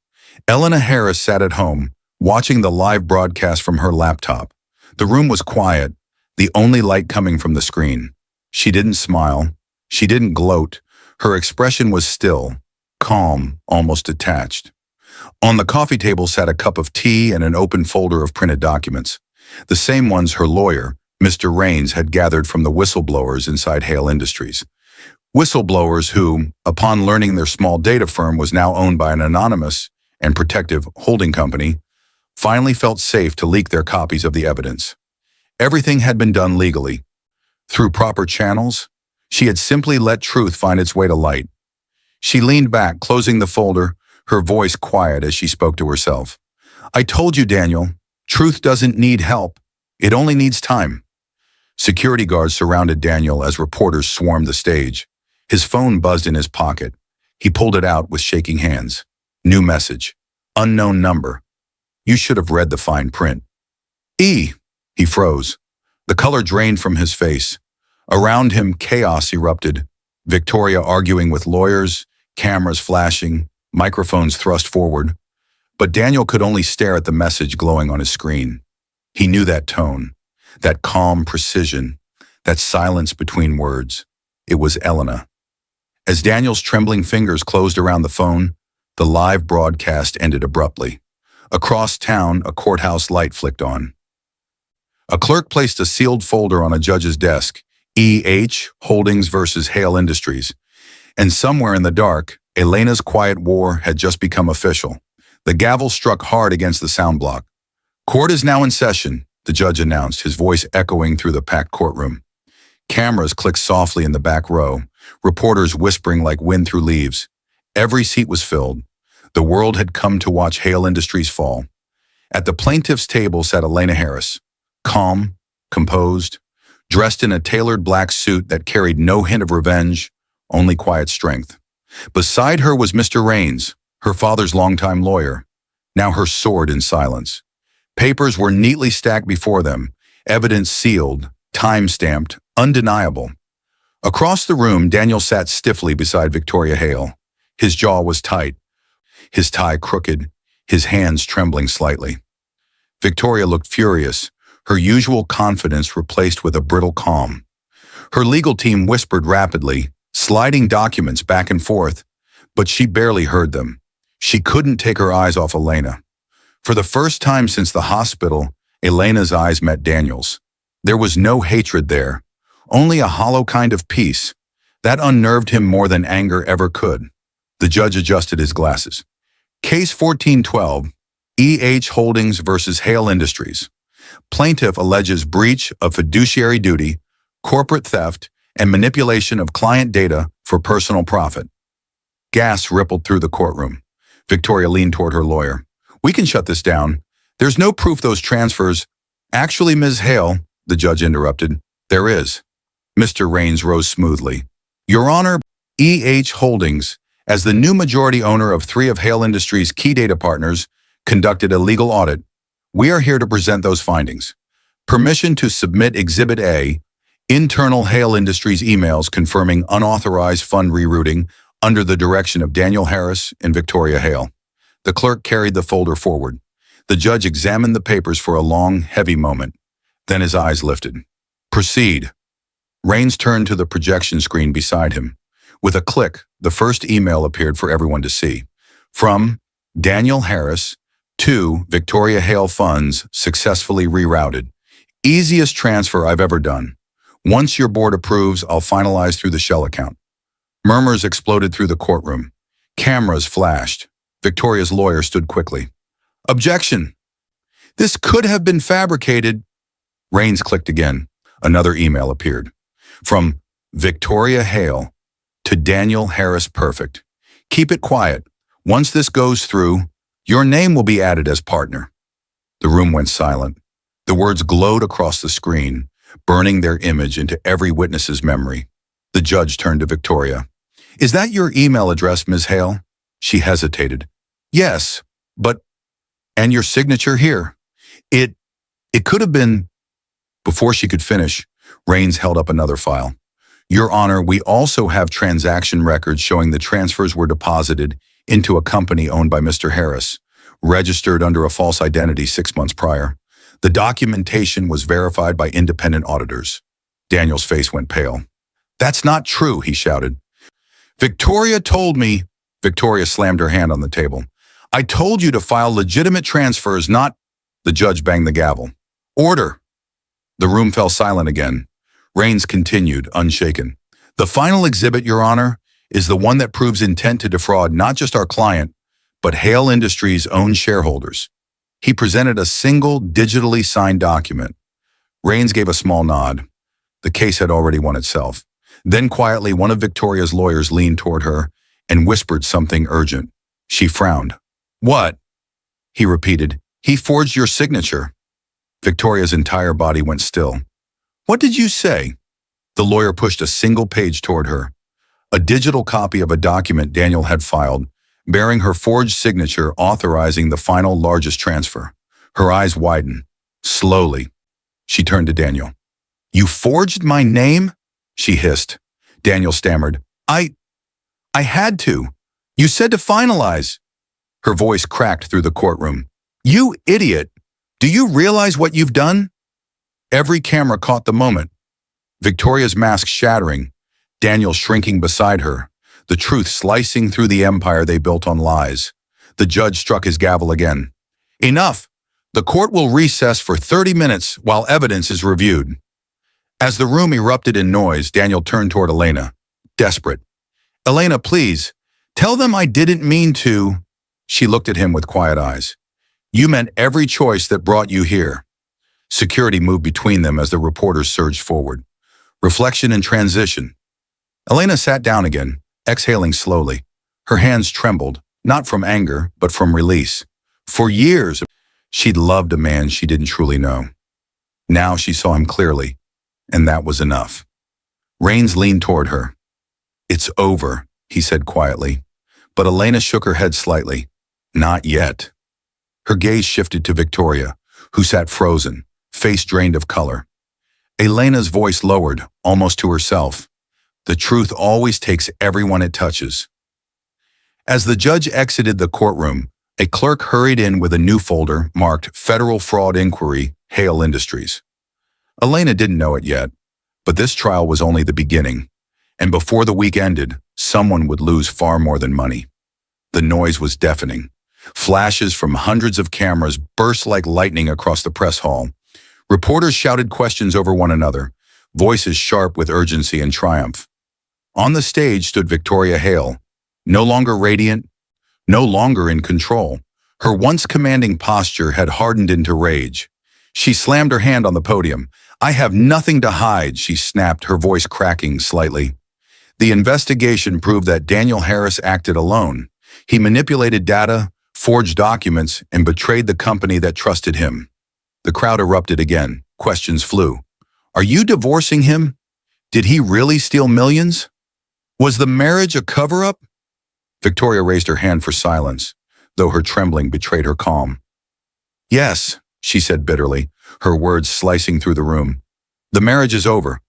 Elena Harris sat at home, watching the live broadcast from her laptop. The room was quiet, the only light coming from the screen. She didn't smile. She didn't gloat. Her expression was still, calm, almost detached. On the coffee table sat a cup of tea and an open folder of printed documents, the same ones her lawyer, Mr. Raines, had gathered from the whistleblowers inside Hale Industries. Whistleblowers who, upon learning their small data firm was now owned by an anonymous and protective holding company, finally felt safe to leak their copies of the evidence. Everything had been done legally. Through proper channels, she had simply let truth find its way to light. She leaned back, closing the folder, her voice quiet as she spoke to herself. I told you, Daniel, truth doesn't need help. It only needs time. Security guards surrounded Daniel as reporters swarmed the stage. His phone buzzed in his pocket. He pulled it out with shaking hands. New message. Unknown number. You should have read the fine print. He froze. The color drained from his face. Around him, chaos erupted. Victoria arguing with lawyers, cameras flashing, microphones thrust forward. But Daniel could only stare at the message glowing on his screen. He knew that tone, that calm precision, that silence between words. It was Elena. As Daniel's trembling fingers closed around the phone, the live broadcast ended abruptly. Across town, a courthouse light flicked on. A clerk placed a sealed folder on a judge's desk, E.H. Holdings versus Hale Industries. And somewhere in the dark, Elena's quiet war had just become official. The gavel struck hard against the sound block. Court is now in session, the judge announced, his voice echoing through the packed courtroom. Cameras clicked softly in the back row, reporters whispering like wind through leaves. Every seat was filled. The world had come to watch Hale Industries fall. At the plaintiff's table sat Elena Harris, calm, composed, dressed in a tailored black suit that carried no hint of revenge, only quiet strength. Beside her was Mr. Raines, her father's longtime lawyer, now her sword in silence. Papers were neatly stacked before them, evidence sealed, time-stamped, undeniable. Across the room, Daniel sat stiffly beside Victoria Hale. His jaw was tight, his tie crooked, his hands trembling slightly. Victoria looked furious, her usual confidence replaced with a brittle calm. Her legal team whispered rapidly, sliding documents back and forth, but she barely heard them. She couldn't take her eyes off Elena. For the first time since the hospital, Elena's eyes met Daniel's. There was no hatred there, only a hollow kind of peace. That unnerved him more than anger ever could. The judge adjusted his glasses. Case 1412, E.H. Holdings versus Hale Industries. Plaintiff alleges breach of fiduciary duty, corporate theft, and manipulation of client data for personal profit. Gas rippled through the courtroom. Victoria leaned toward her lawyer. We can shut this down. There's no proof those transfers. Actually, Ms. Hale, the judge interrupted, there is. Mr. Raines rose smoothly. Your Honor, E.H. Holdings, as the new majority owner of 3 of Hale Industries' key data partners, conducted a legal audit. We are here to present those findings. Permission to submit Exhibit A, internal Hale Industries emails confirming unauthorized fund rerouting under the direction of Daniel Harris and Victoria Hale. The clerk carried the folder forward. The judge examined the papers for a long, heavy moment. Then his eyes lifted. Proceed. Raines turned to the projection screen beside him. With a click, the first email appeared for everyone to see. From Daniel Harris to Victoria Hale funds successfully rerouted. Easiest transfer I've ever done. Once your board approves, I'll finalize through the shell account. Murmurs exploded through the courtroom. Cameras flashed. Victoria's lawyer stood quickly. Objection! This could have been fabricated. Raines clicked again. Another email appeared. From Victoria Hale to Daniel Harris Perfect. Keep it quiet. Once this goes through, your name will be added as partner. The room went silent. The words glowed across the screen, burning their image into every witness's memory. The judge turned to Victoria. Is that your email address, Ms. Hale? She hesitated. Yes, but... And your signature here? It, it could have been. Before she could finish, Raines held up another file. Your Honor, we also have transaction records showing the transfers were deposited into a company owned by Mr. Harris, registered under a false identity 6 months prior. The documentation was verified by independent auditors. Daniel's face went pale. That's not true, he shouted. Victoria told me. Victoria slammed her hand on the table. I told you to file legitimate transfers, not. The judge banged the gavel. Order. The room fell silent again. Raines continued, unshaken. The final exhibit, Your Honor, is the one that proves intent to defraud not just our client, but Hale Industries' own shareholders. He presented a single digitally signed document. Raines gave a small nod. The case had already won itself. Then quietly, one of Victoria's lawyers leaned toward her and whispered something urgent. She frowned. What? He repeated. He forged your signature. Victoria's entire body went still. What did you say? The lawyer pushed a single page toward her. A digital copy of a document Daniel had filed, bearing her forged signature authorizing the final largest transfer. Her eyes widened. Slowly, she turned to Daniel. You forged my name? She hissed. Daniel stammered. I had to. You said to finalize. Her voice cracked through the courtroom. You idiot! Do you realize what you've done? Every camera caught the moment. Victoria's mask shattering, Daniel shrinking beside her, the truth slicing through the empire they built on lies. The judge struck his gavel again. Enough! The court will recess for 30 minutes while evidence is reviewed. As the room erupted in noise, Daniel turned toward Elena, desperate. Elena, please, tell them I didn't mean to. She looked at him with quiet eyes. You meant every choice that brought you here. Security moved between them as the reporters surged forward. Reflection and transition. Elena sat down again, exhaling slowly. Her hands trembled, not from anger, but from release. For years, she'd loved a man she didn't truly know. Now she saw him clearly, and that was enough. Raines leaned toward her. It's over, he said quietly. But Elena shook her head slightly. Not yet. Her gaze shifted to Victoria, who sat frozen, face drained of color. Elena's voice lowered, almost to herself. The truth always takes everyone it touches. As the judge exited the courtroom, a clerk hurried in with a new folder marked Federal Fraud Inquiry, Hale Industries. Elena didn't know it yet, but this trial was only the beginning, and before the week ended, someone would lose far more than money. The noise was deafening. Flashes from hundreds of cameras burst like lightning across the press hall. Reporters shouted questions over one another, voices sharp with urgency and triumph. On the stage stood Victoria Hale, no longer radiant, no longer in control. Her once commanding posture had hardened into rage. She slammed her hand on the podium. I have nothing to hide, she snapped, her voice cracking slightly. The investigation proved that Daniel Harris acted alone. He manipulated data, forged documents, and betrayed the company that trusted him. The crowd erupted again. Questions flew. Are you divorcing him? Did he really steal millions? Was the marriage a cover-up? Victoria raised her hand for silence, though her trembling betrayed her calm. Yes, she said bitterly, her words slicing through the room. The marriage is over.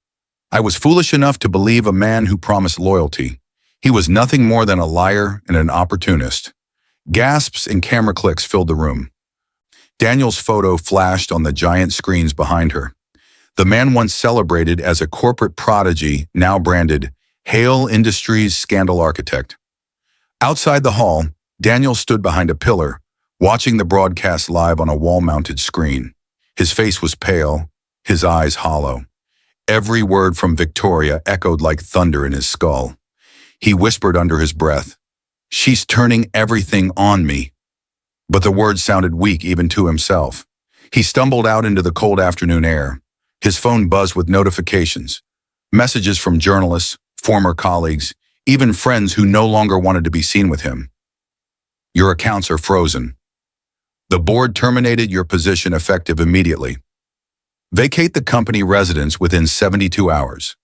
I was foolish enough to believe a man who promised loyalty. He was nothing more than a liar and an opportunist. Gasps and camera clicks filled the room. Daniel's photo flashed on the giant screens behind her. The man once celebrated as a corporate prodigy, now branded Hale Industries Scandal Architect. Outside the hall, Daniel stood behind a pillar, watching the broadcast live on a wall-mounted screen. His face was pale, his eyes hollow. Every word from Victoria echoed like thunder in his skull. He whispered under his breath, "She's turning everything on me." But the words sounded weak even to himself. He stumbled out into the cold afternoon air. His phone buzzed with notifications, messages from journalists, former colleagues, even friends who no longer wanted to be seen with him. Your accounts are frozen. The board terminated your position effective immediately. Vacate the company residence within 72 hours.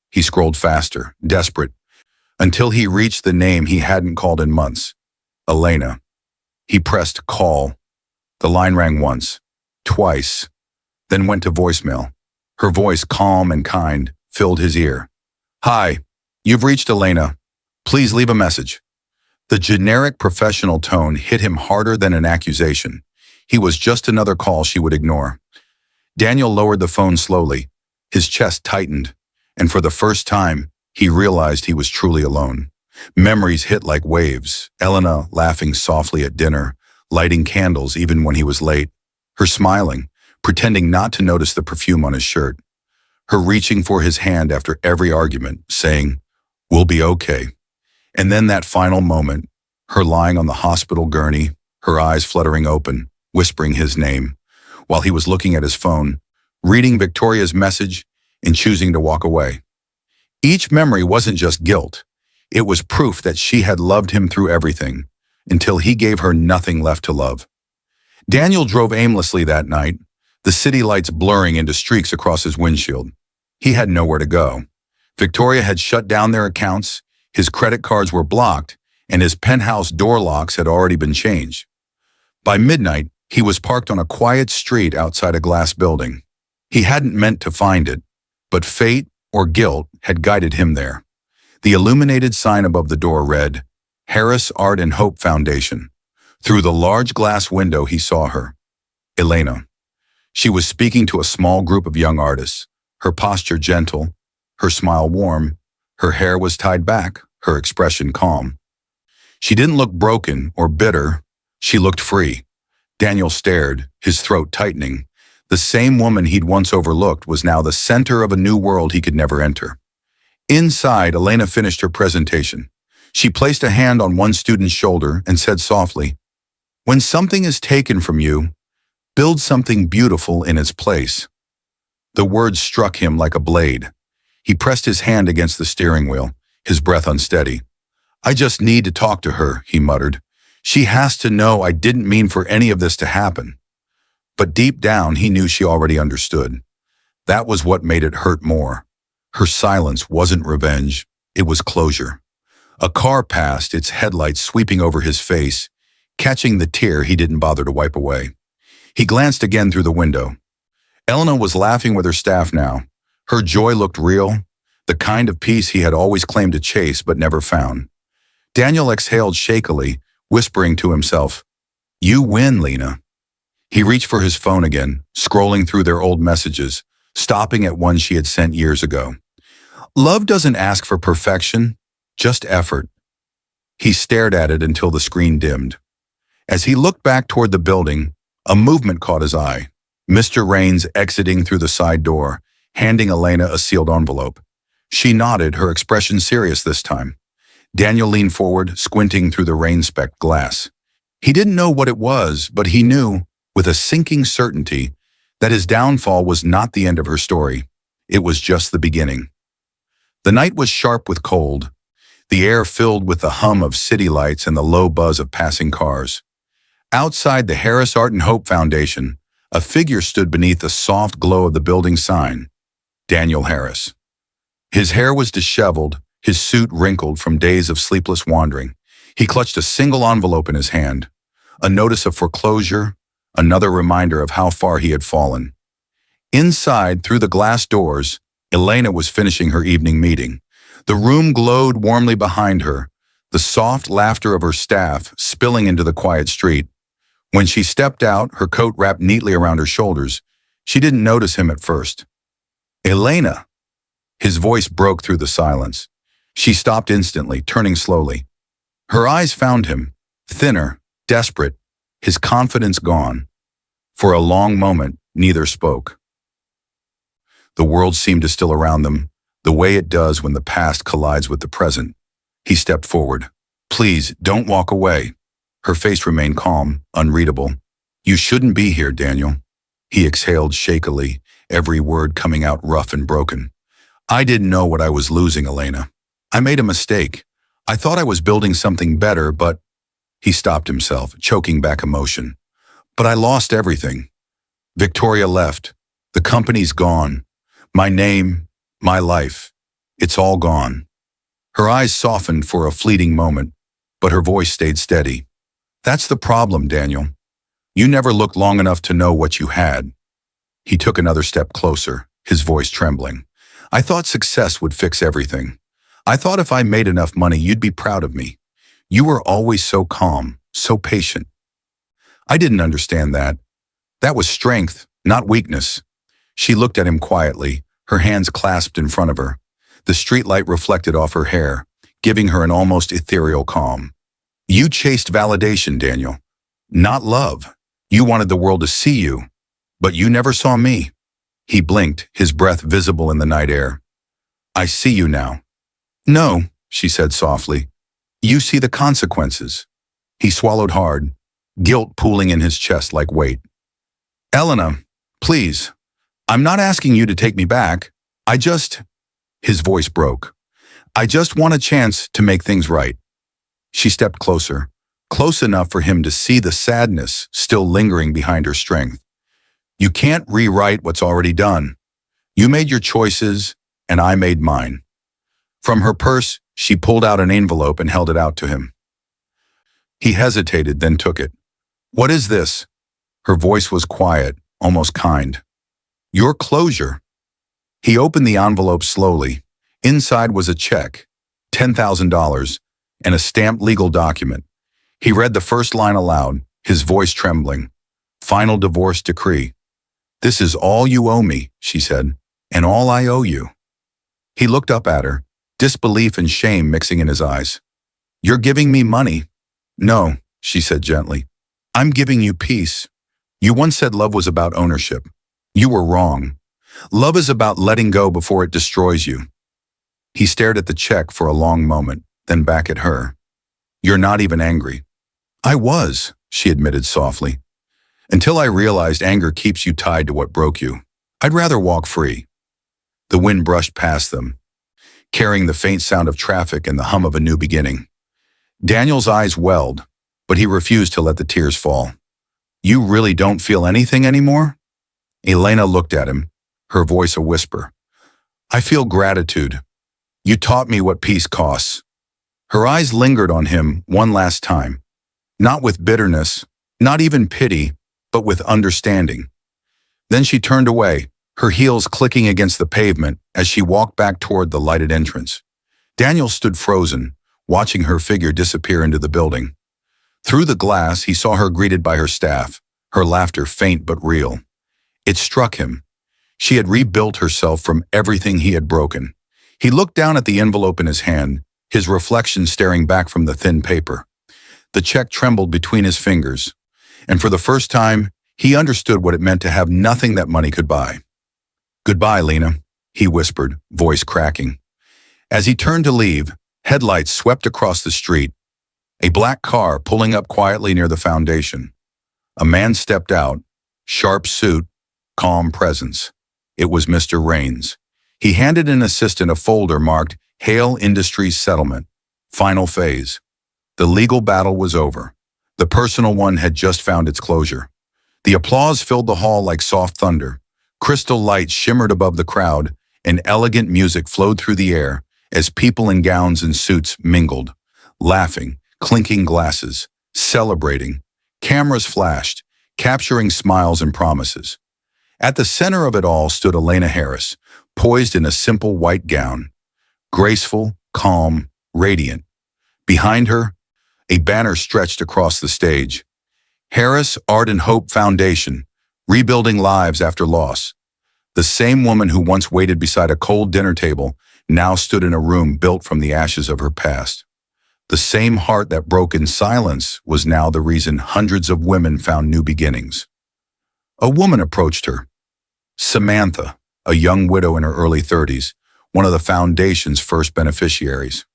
He scrolled faster, desperate, until he reached the name he hadn't called in months. Elena. He pressed call. The line rang once, twice, then went to voicemail. Her voice, calm and kind, filled his ear. "Hi, you've reached Elena. Please leave a message." The generic professional tone hit him harder than an accusation. He was just another call she would ignore. Daniel lowered the phone slowly. His chest tightened, and for the first time, he realized he was truly alone. Memories hit like waves. Elena laughing softly at dinner, lighting candles even when he was late. Her smiling, pretending not to notice the perfume on his shirt. Her reaching for his hand after every argument, saying, "We'll be okay." And then that final moment, her lying on the hospital gurney, her eyes fluttering open, whispering his name, while he was looking at his phone, reading Victoria's message and choosing to walk away. Each memory wasn't just guilt. It was proof that she had loved him through everything, until he gave her nothing left to love. Daniel drove aimlessly that night, the city lights blurring into streaks across his windshield. He had nowhere to go. Victoria had shut down their accounts, his credit cards were blocked, and his penthouse door locks had already been changed. By midnight, he was parked on a quiet street outside a glass building. He hadn't meant to find it, but fate or guilt had guided him there. The illuminated sign above the door read, "Harris Art and Hope Foundation." Through the large glass window he saw her, Elena. She was speaking to a small group of young artists, her posture gentle, her smile warm, her hair was tied back, her expression calm. She didn't look broken or bitter, she looked free. Daniel stared, his throat tightening. The same woman he'd once overlooked was now the center of a new world he could never enter. Inside, Elena finished her presentation. She placed a hand on one student's shoulder and said softly, "When something is taken from you, build something beautiful in its place." The words struck him like a blade. He pressed his hand against the steering wheel, his breath unsteady. "I just need to talk to her," he muttered. "She has to know I didn't mean for any of this to happen." But deep down, he knew she already understood. That was what made it hurt more. Her silence wasn't revenge, it was closure. A car passed, its headlights sweeping over his face, catching the tear he didn't bother to wipe away. He glanced again through the window. Elena was laughing with her staff now. Her joy looked real, the kind of peace he had always claimed to chase but never found. Daniel exhaled shakily, whispering to himself, "You win, Lena." He reached for his phone again, scrolling through their old messages, stopping at one she had sent years ago. "Love doesn't ask for perfection, just effort." He stared at it until the screen dimmed. As he looked back toward the building, a movement caught his eye. Mr. Raines exiting through the side door, handing Elena a sealed envelope. She nodded, her expression serious this time. Daniel leaned forward, squinting through the rain-specked glass. He didn't know what it was, but he knew, with a sinking certainty, that his downfall was not the end of her story. It was just the beginning. The night was sharp with cold, the air filled with the hum of city lights and the low buzz of passing cars. Outside the Harris Art and Hope Foundation, a figure stood beneath the soft glow of the building sign, Daniel Harris. His hair was disheveled, his suit wrinkled from days of sleepless wandering. He clutched a single envelope in his hand, a notice of foreclosure, another reminder of how far he had fallen. Inside, through the glass doors, Elena was finishing her evening meeting. The room glowed warmly behind her, the soft laughter of her staff spilling into the quiet street. When she stepped out, her coat wrapped neatly around her shoulders, she didn't notice him at first. "Elena!" His voice broke through the silence. She stopped instantly, turning slowly. Her eyes found him, thinner, desperate, his confidence gone. For a long moment, neither spoke. The world seemed to still around them, the way it does when the past collides with the present. He stepped forward. "Please, don't walk away." Her face remained calm, unreadable. "You shouldn't be here, Daniel." He exhaled shakily, every word coming out rough and broken. "I didn't know what I was losing, Elena. I made a mistake. I thought I was building something better, but—" He stopped himself, choking back emotion. "But I lost everything. Victoria left. The company's gone. My name, my life. It's all gone." Her eyes softened for a fleeting moment, but her voice stayed steady. "That's the problem, Daniel. You never looked long enough to know what you had. He took another step closer, his voice trembling. I thought success would fix everything. I thought if I made enough money, you'd be proud of me. You were always so calm, so patient. I didn't understand that. That was strength, not weakness. She looked at him quietly, her hands clasped in front of her. The streetlight reflected off her hair, giving her an almost ethereal calm. You chased validation, Daniel, not love. You wanted the world to see you, but you never saw me. He blinked, his breath visible in the night air. I see you now. No, she said softly. You see the consequences. He swallowed hard, guilt pooling in his chest like weight. Elena, please, I'm not asking you to take me back. His voice broke. I just want a chance to make things right. She stepped closer, close enough for him to see the sadness still lingering behind her strength. You can't rewrite what's already done. You made your choices, and I made mine. From her purse, she pulled out an envelope and held it out to him. He hesitated, then took it. What is this? Her voice was quiet, almost kind. Your closure. He opened the envelope slowly. Inside was a check, $10,000, and a stamped legal document. He read the first line aloud, his voice trembling. Final divorce decree. This is all you owe me, she said, and all I owe you. He looked up at her, disbelief and shame mixing in his eyes. You're giving me money. No, she said gently. I'm giving you peace. You once said love was about ownership. You were wrong. Love is about letting go before it destroys you. He stared at the check for a long moment, then back at her. You're not even angry. I was, she admitted softly. Until I realized anger keeps you tied to what broke you. I'd rather walk free. The wind brushed past them, carrying the faint sound of traffic and the hum of a new beginning. Daniel's eyes welled, but he refused to let the tears fall. You really don't feel anything anymore? Elena looked at him, her voice a whisper. I feel gratitude. You taught me what peace costs. Her eyes lingered on him one last time, not with bitterness, not even pity, but with understanding. Then she turned away, her heels clicking against the pavement as she walked back toward the lighted entrance. Daniel stood frozen, watching her figure disappear into the building. Through the glass, he saw her greeted by her staff, her laughter faint but real. It struck him. She had rebuilt herself from everything he had broken. He looked down at the envelope in his hand, his reflection staring back from the thin paper. The check trembled between his fingers, and for the first time, he understood what it meant to have nothing that money could buy. Goodbye, Lena, he whispered, voice cracking. As he turned to leave, headlights swept across the street, a black car pulling up quietly near the foundation. A man stepped out, sharp suit, calm presence. It was Mr. Rains. He handed an assistant a folder marked Hale Industries Settlement, Final Phase. The legal battle was over. The personal one had just found its closure. The applause filled the hall like soft thunder. Crystal lights shimmered above the crowd, and elegant music flowed through the air as people in gowns and suits mingled, laughing, clinking glasses, celebrating. Cameras flashed, capturing smiles and promises. At the center of it all stood Elena Harris, poised in a simple white gown, graceful, calm, radiant. Behind her, a banner stretched across the stage. Harris Art and Hope Foundation, rebuilding lives after loss. The same woman who once waited beside a cold dinner table now stood in a room built from the ashes of her past. The same heart that broke in silence was now the reason hundreds of women found new beginnings. A woman approached her. Samantha, a young widow in her early 30s, one of the foundation's first beneficiaries.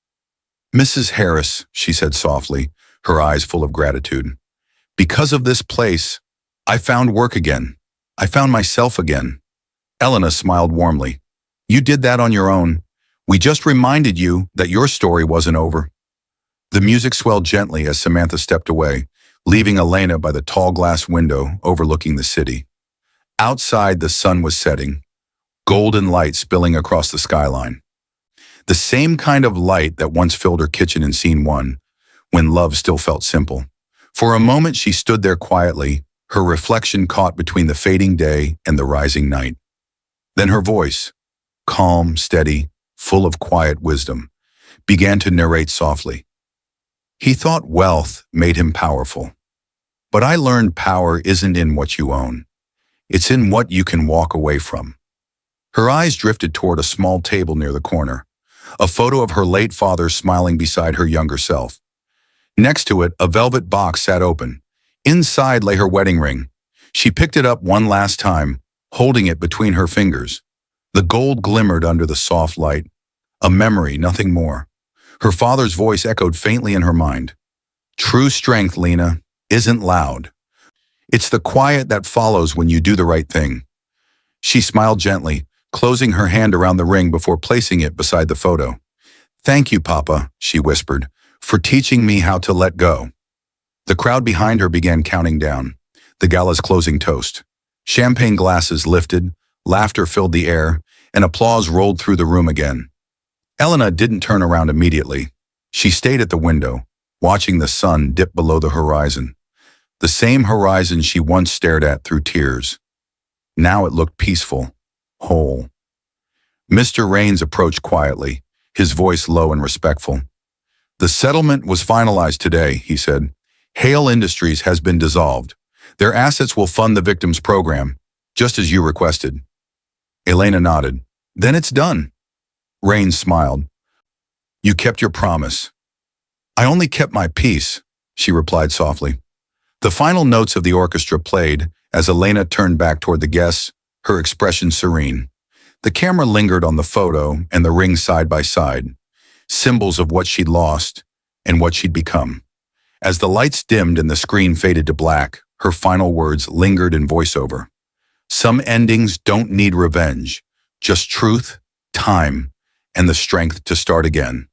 Mrs. Harris, she said softly, her eyes full of gratitude. Because of this place, I found work again. I found myself again. Elena smiled warmly. You did that on your own. We just reminded you that your story wasn't over. The music swelled gently as Samantha stepped away, leaving Elena by the tall glass window overlooking the city. Outside, the sun was setting, golden light spilling across the skyline. The same kind of light that once filled her kitchen in Scene 1, when love still felt simple. For a moment, she stood there quietly, her reflection caught between the fading day and the rising night. Then her voice, calm, steady, full of quiet wisdom, began to narrate softly. He thought wealth made him powerful. But I learned power isn't in what you own. It's in what you can walk away from. Her eyes drifted toward a small table near the corner, a photo of her late father smiling beside her younger self. Next to it, a velvet box sat open. Inside lay her wedding ring. She picked it up one last time, holding it between her fingers. The gold glimmered under the soft light. A memory, nothing more. Her father's voice echoed faintly in her mind. True strength, Lena, isn't loud. It's the quiet that follows when you do the right thing. She smiled gently, closing her hand around the ring before placing it beside the photo. Thank you, Papa, she whispered, for teaching me how to let go. The crowd behind her began counting down, the gala's closing toast. Champagne glasses lifted, laughter filled the air, and applause rolled through the room again. Elena didn't turn around immediately. She stayed at the window, watching the sun dip below the horizon. The same horizon she once stared at through tears. Now it looked peaceful, whole. Mr. Raines approached quietly, his voice low and respectful. The settlement was finalized today, he said. Hale Industries has been dissolved. Their assets will fund the victims' program, just as you requested. Elena nodded. Then it's done. Raines smiled. You kept your promise. I only kept my peace, she replied softly. The final notes of the orchestra played as Elena turned back toward the guests, her expression serene. The camera lingered on the photo and the ring side by side, symbols of what she'd lost and what she'd become. As the lights dimmed and the screen faded to black, her final words lingered in voiceover. Some endings don't need revenge, just truth, time, and the strength to start again.